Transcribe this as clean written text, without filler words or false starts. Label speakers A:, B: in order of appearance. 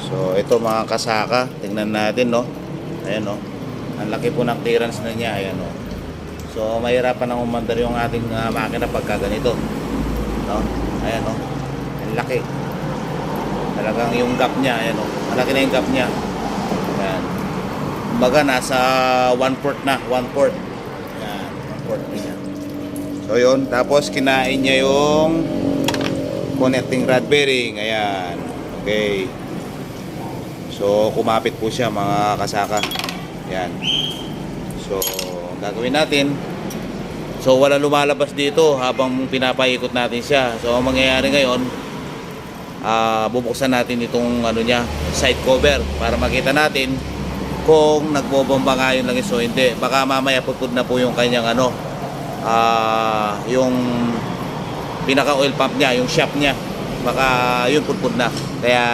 A: So ito mga kasaka, tingnan natin, no. Ayan, no. Ang laki po ng clearance na niya, ayan, no. So mahirapan nang umandar yung ating makina pagka ganito, no. Ayan, no. Ang laki. Talagang yung gap niya, ayan, no. Malaki na yung gap niya. Ayan. Kumbaga nasa 1/4 na, 1/4. Ayan, 1/4 niya. So yun, tapos kinain niya yung connecting rod bearing, ayan. Okay. So kumapit po siya mga kasaka. Ayan. So gagawin natin, so wala lumalabas dito habang pinapaikot natin siya. So ang mangyayari ngayon, bubuksan natin itong ano niya, side cover para makita natin kung nagbobomba nga yun lang so hindi. Baka mamaya pupud na po yung kanyang ano, yung pinaka oil pump niya, yung shaft niya, baka yun pupud na. Kaya